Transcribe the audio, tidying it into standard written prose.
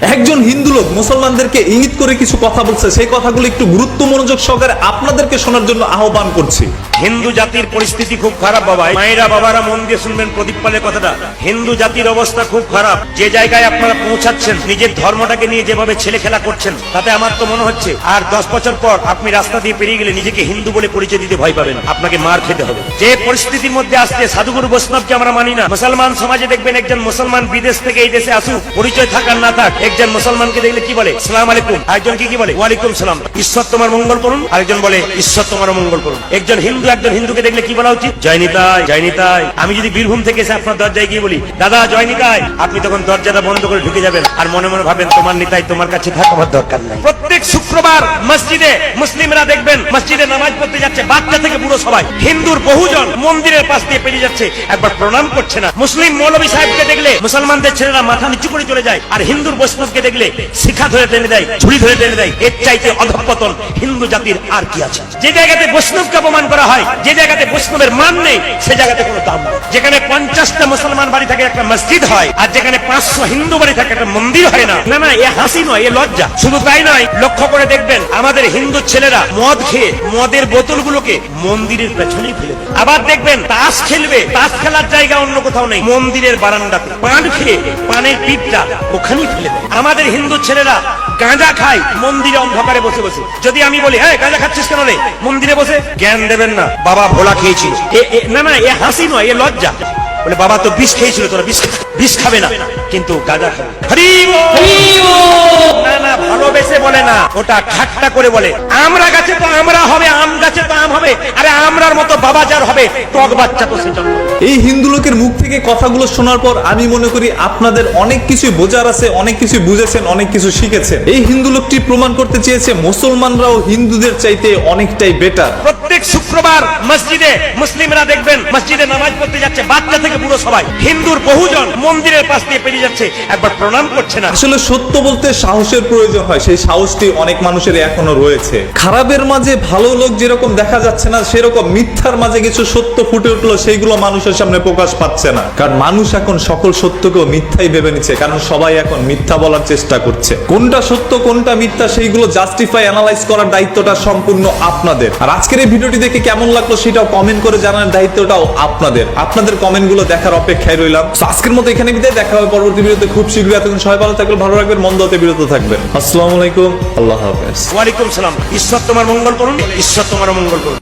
একজন হিন্দু লোক মুসলমানদেরকে ইঙ্গিত করে কিছু কথা বলছে, সেই কথাগুলো একটু গুরুত্ব মনোযোগ সহকারে আপনাদেরকে শোনার জন্য আহ্বান করছি। হিন্দু জাতির পরিস্থিতি খুব খারাপ বাবা। মায়েরা বাবারা মন দিয়ে শুনবেন প্রদীপ পালের কথাটা। হিন্দু জাতির অবস্থা খুব খারাপ। যে জায়গায় আপনারা পৌঁছাচ্ছেন, নিজের ধর্মটাকে নিয়ে যেভাবে ছেলে খেলা করছেন, তাতে আমার তো মনে হচ্ছে আর 10 বছর পর আপনি রাস্তা দিয়ে পেরিয়ে গেলে নিজেকে হিন্দু বলে পরিচয় দিতে ভয় পাবেন, আপনাকে মার খেতে হবে। যে পরিস্থিতির মধ্যে আসছে, সাধুগুরু বৈষ্ণবকে আমরা মানি না। মুসলমান সমাজে দেখবেন একজন মুসলমান বিদেশ থেকে এই দেশে আসুক, পরিচয় থাকার না থাক, একজন মুসলমানকে দেখলে কি বলে? আসসালামু আলাইকুম। আরেকজন কি বলে? ওয়ালাইকুম সালাম। ঈশ্বর তোমার মঙ্গল করুন। আরেকজন বলে ঈশ্বর তোমার মঙ্গল করুন। একজন হিন্দুকে দেখলে কি বলা উচিত? জয় নিতাই, জয় নিতাই। আমি যদি বীরভূম থেকে এসে আপনার দরজায় গিয়ে বলি দাদা জয় নিতাই, আপনি তখন দরজাটা বন্ধ করে ঢুকে যাবেন আর মনে মনে ভাবেন তোমার নিতাই তোমার কাছে থাকার দরকার নেই। প্রত্যেক শুক্রবার মসজিদে মুসলিমরা দেখবেন মসজিদে নামাজ পড়তে যাচ্ছে, বাচ্চা থেকে বুড়ো সবাই। হিন্দুর বহুজন মন্দিরের পাশ দিয়ে পেরিয়ে যাচ্ছে, একবার প্রণাম করছে না। মুসলিম মৌলভী সাহেবকে দেখলে মুসলমানদের ছেলেরা মাথা নিচু করে চলে যায়, আর হিন্দুর বৈষ্ণবকে দেখলে শিখা ধরে টেনে দেয়, ঝুড়ি ধরে টেনে দেয়। এর চাইতে অধঃপতন হিন্দু জাতির আর কি আছে? যে জায়গাতে বৈষ্ণবকে অপমান করা হয়, যে জায়গাতে বৈষ্ণবের মান নেই, সে জায়গাতে কোনো দাম নেই। যেখানে 50টা মুসলমান বাড়ি থাকে একটা মসজিদ হয়, আর যেখানে 500 হিন্দু বাড়ি থাকে একটা মন্দির হয় না। না না, এ হাসি নয়, এ লজ্জা। শুধু তাই নয়, লক্ষ্য করে দেখবেন আমাদের হিন্দু ছেলেরা মদ খেয়ে মদের বোতলগুলোকে মন্দিরের পেছনেই ফেলে দেয়। আবার দেখবেন তাস খেলবে, তাস খেলার জায়গা অন্য কোথাও নেই, মন্দিরের বারান্দাতে। পান খেয়ে পানের পিঠটা ওখানেই ফেলে দেয়। আমাদের হিন্দু ছেলেরা গাঁজা খায় মন্দিরে অন্ধকারে বসে বসে। যদি আমি বলি হ্যাঁ গাঁজা খাচ্ছিস কেন রে, মন্দিরে বসে জ্ঞান দেবেন না, বাবা ভোলা খেয়েছিল। না না, এ হাসি নয়, এ লজ্জা। বলে বাবা তো বিষ খেয়েছিল, তোরা বিষ খাবে না, কিন্তু গাঁজা খাবে। না না, ভালোবেসে বলে না, ওটা ঠাট্টা করে বলে। আমরা গাছে তো আমরা হবে, আম গাছে তো আম হবে। আরে আমরার মতো বাবা যার হবে, টক বাচ্চা তো সে জন্ম। এই হিন্দু লোকের মুখ থেকে কথাগুলো শোনার পর আমি মনে করি আপনাদের অনেক কিছু বোঝার আছে, অনেক কিছু বুঝেছেন, অনেক কিছু শিখেছেন। এই হিন্দু লোকটি প্রমাণ করতে চেয়েছে মুসলমানরাও হিন্দুদের চাইতে অনেকটাই বেটার। প্রত্যেক শুক্রবার মসজিদে মুসলিমরা দেখবেন মসজিদে নামাজ পড়তে যাচ্ছে, বাচ্চা থেকে বুড়ো সবাই। হিন্দুর বহুজন মন্দিরের পাশ দিয়ে পেরিয়ে যাচ্ছে, একবার প্রণাম করছে না। আসলে সত্য বলতে সাহসের প্রয়োজন হয়, সেই সাহসটি অনেক মানুষের এখনো রয়েছে। খারাপের মাঝে ভালো লোক যেরকম দেখা যাচ্ছে না, সেরকম মিথ্যার মাঝে কিছু সত্য ফুটে উঠলো, সেইগুলো মানুষের সামনে প্রকাশ পাচ্ছে না। কারণ মানুষ এখন সকল সত্যকেও মিথ্যাই ভেবে নিচ্ছে, কারণ সবাই এখন মিথ্যা বলার চেষ্টা করছে। কোনটা সত্য কোনটা মিথ্যা সেইগুলো জাস্টিফাই অ্যানালাইজ করার দায়িত্বটা সম্পূর্ণ আপনাদের। আর আজকের এই ভিডিওটি দেখে কেমন লাগলো সেটাও কমেন্ট করে জানার দায়িত্বটাও আপনাদের। আপনাদের কমেন্টগুলো দেখার অপেক্ষায় রইলাম। আজকের মতো এখানে বিদায়, দেখা হবে পরবর্তী ভিডিওতে খুব শীঘ্রই। এতক্ষণ সবাই ভালো থাকবেন, ভালো রাখবেন, মন্দ হতে বিরত থাকবেন। আসসালামু আলাইকুম, আল্লাহ হাফেজ। ওয়ালাইকুম সালাম। ঈশ্বর তোমার মঙ্গল করুন, ঈশ্বর তোমার মঙ্গল করুন।